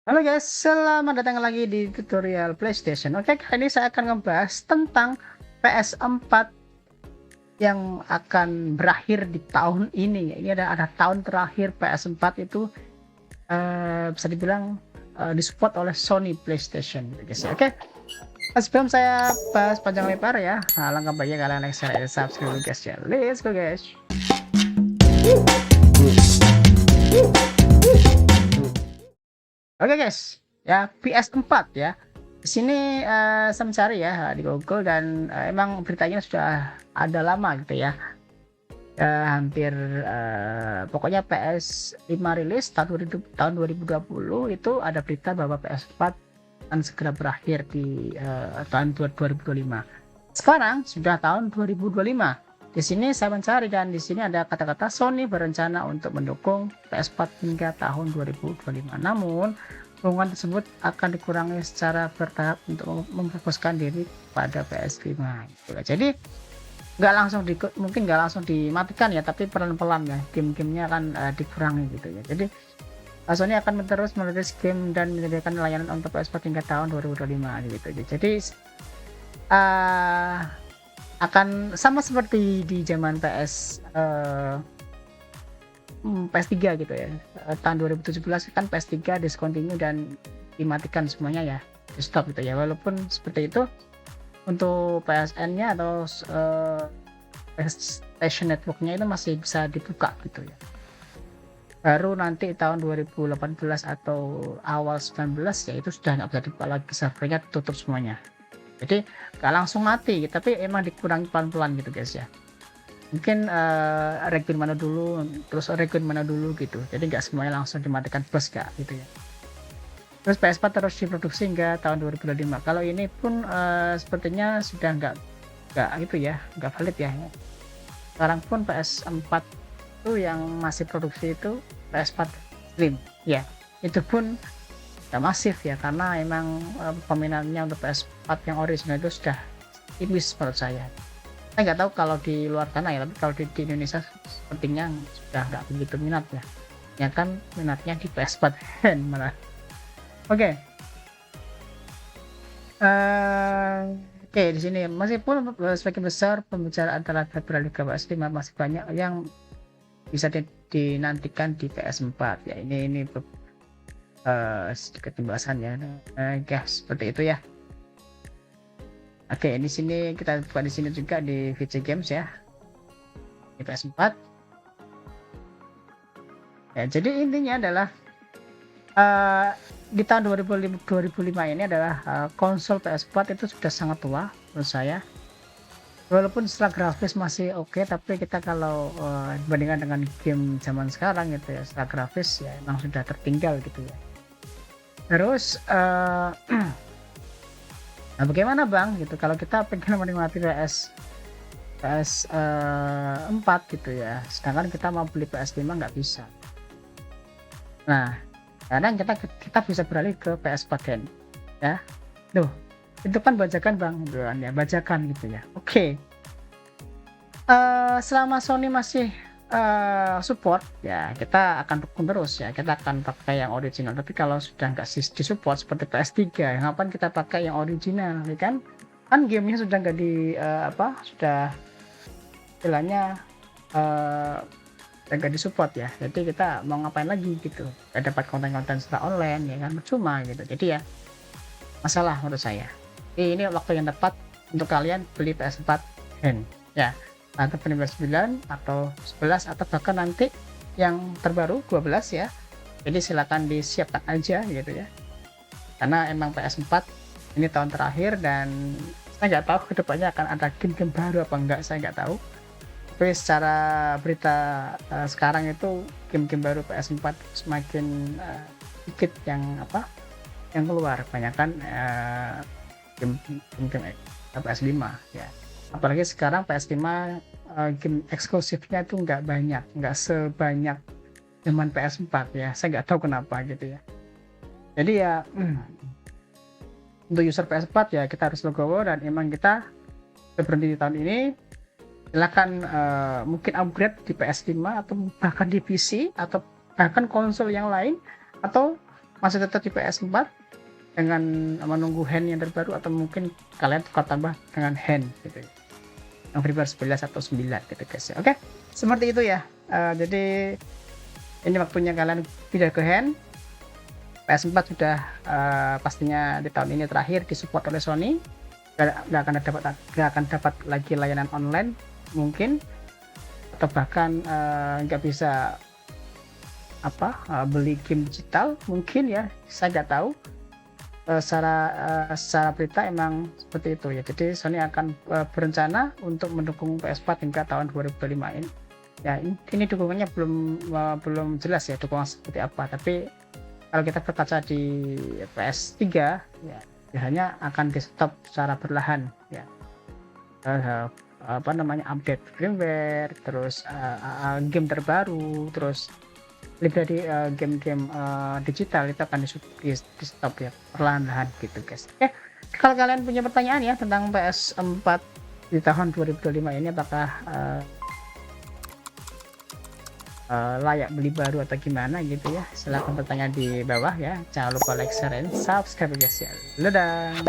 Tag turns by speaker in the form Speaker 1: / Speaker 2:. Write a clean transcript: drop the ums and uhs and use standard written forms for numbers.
Speaker 1: Halo guys, selamat datang lagi di tutorial PlayStation. Oke, kali ini saya akan ngebahas tentang PS4 yang akan berakhir di tahun ini. Ini ada tahun terakhir PS4 itu bisa dibilang disupport oleh Sony PlayStation, guys. Oke, sebelum saya bahas panjang lebar ya, alangkah baiknya kalian like, share, dan subscribe dulu guys ya. Let's go guys. Oke guys, ya PS4 ya. Di sini saya mencari ya di Google dan emang beritanya sudah ada lama gitu ya. Hampir pokoknya PS5 rilis tahun 2020 itu ada berita bahwa PS4 akan segera berakhir di tahun 2025. Sekarang sudah tahun 2025. Di sini saya mencari dan di sini ada kata-kata Sony berencana untuk mendukung PS4 hingga tahun 2025. Namun, dukungan tersebut akan dikurangi secara bertahap untuk memfokuskan diri pada PS5. Gitu. Jadi nggak langsung mungkin nggak langsung dimatikan ya, tapi pelan-pelan ya game-gamenya akan dikurangi gitu ya. Jadi Sony akan terus merilis game dan menyediakan layanan untuk PS4 hingga tahun 2025 gitu. Jadi uh, akan sama seperti di zaman PS3 gitu ya. Tahun 2017 kan PS3 discontinue dan dimatikan semuanya ya, di stop gitu ya. Walaupun seperti itu untuk PSN-nya atau PlayStation Network-nya itu masih bisa dibuka gitu ya. Baru nanti tahun 2018 atau awal 19 ya itu sudah nggak bisa dibuka lagi, servernya tutup semuanya. Jadi nggak langsung mati, tapi emang dikurangi pelan-pelan gitu guys ya. Mungkin region mana dulu, terus region mana dulu gitu. Jadi nggak semuanya langsung dimatikan plus nggak gitu ya. Terus PS4 terus diproduksi hingga tahun 2025. Kalau ini pun sepertinya sudah nggak gitu ya, nggak valid ya. Sekarang pun PS4 itu yang masih produksi itu PS4 Slim ya. Itu pun nggak masif ya karena emang peminatnya untuk PS4 yang original itu sudah tipis menurut saya nggak tahu kalau di luar sana ya, tapi kalau di Indonesia sepertinya sudah nggak begitu minat ya kan minatnya di PS4 malah. Oke. Oke, di sini meskipun sebagian besar pembicaraan telah beralih ke PS5 masih banyak yang bisa dinantikan di PS4 ya. Ini sedikit pembahasan ya, seperti itu ya. Oke, di sini kita buka di sini juga di VC Games ya, di PS4. Ya, jadi intinya adalah di tahun 2005 ini adalah konsol PS4 itu sudah sangat tua menurut saya. Walaupun secara grafis masih oke, tapi kita kalau dibandingkan dengan game zaman sekarang gitu ya, secara grafis ya emang sudah tertinggal gitu ya. Terus nah bagaimana bang gitu kalau kita pengen menikmati PS4 gitu ya, sedangkan kita mau beli PS5 nggak bisa. Nah, kadang kita bisa beralih ke PS4 kan ya. Duh, itu kan bajakan bang gitu kan ya, bajakan gitu ya. Oke. Selama Sony masih support ya kita akan dukung terus ya, kita akan pakai yang original. Tapi kalau sudah nggak disupport seperti PS3 ngapain kita pakai yang original ya kan gamenya sudah nggak sudah istilahnya nggak disupport ya, jadi kita mau ngapain lagi gitu, nggak dapat konten-konten secara online ya kan, percuma gitu. Jadi ya masalah menurut saya. Jadi ini waktu yang tepat untuk kalian beli PS4 hand ya, atau 9 atau 11 atau bahkan nanti yang terbaru 12 ya. Jadi silakan disiapkan aja gitu ya, karena emang PS4 ini tahun terakhir dan saya nggak tahu kedepannya akan ada game-game baru apa enggak, saya nggak tahu. Tapi secara berita sekarang itu game-game baru PS4 semakin sedikit yang keluar, kebanyakan game PS5 ya. Apalagi sekarang PS5 game eksklusifnya itu nggak banyak, nggak sebanyak zaman PS4 ya. Saya nggak tahu kenapa gitu ya. Jadi ya untuk user PS4 ya kita harus legowo, dan emang kita berhenti di tahun ini. Silakan mungkin upgrade di PS5 atau bahkan di PC atau bahkan konsol yang lain, atau masih tetap di PS4 dengan menunggu hand yang terbaru, atau mungkin kalian tukar tambah dengan hand gitu ya, yang firmware 11 atau 9 gitu guys ya. Oke, seperti itu ya. Jadi ini waktunya kalian pindah ke hand. PS4 sudah pastinya di tahun ini terakhir disupport oleh Sony. Nggak akan dapat lagi layanan online mungkin, atau bahkan nggak bisa beli game digital mungkin ya, saya nggak tahu. Secara berita emang seperti itu ya. Jadi Sony akan berencana untuk mendukung PS4 hingga tahun 2025 ini. Ya, ini dukungannya belum jelas ya dukungan seperti apa. Tapi kalau kita berkaca di PS3 ya, biasanya akan di stop secara perlahan ya. Update firmware, terus game terbaru, terus library game-game digital itu akan di stop ya perlahan-lahan gitu guys. Oke, kalau kalian punya pertanyaan ya tentang PS4 di tahun 2025 ini, apakah layak beli baru atau gimana gitu ya, silahkan bertanya di bawah ya. Jangan lupa like, share, dan subscribe guys ya. Dadah.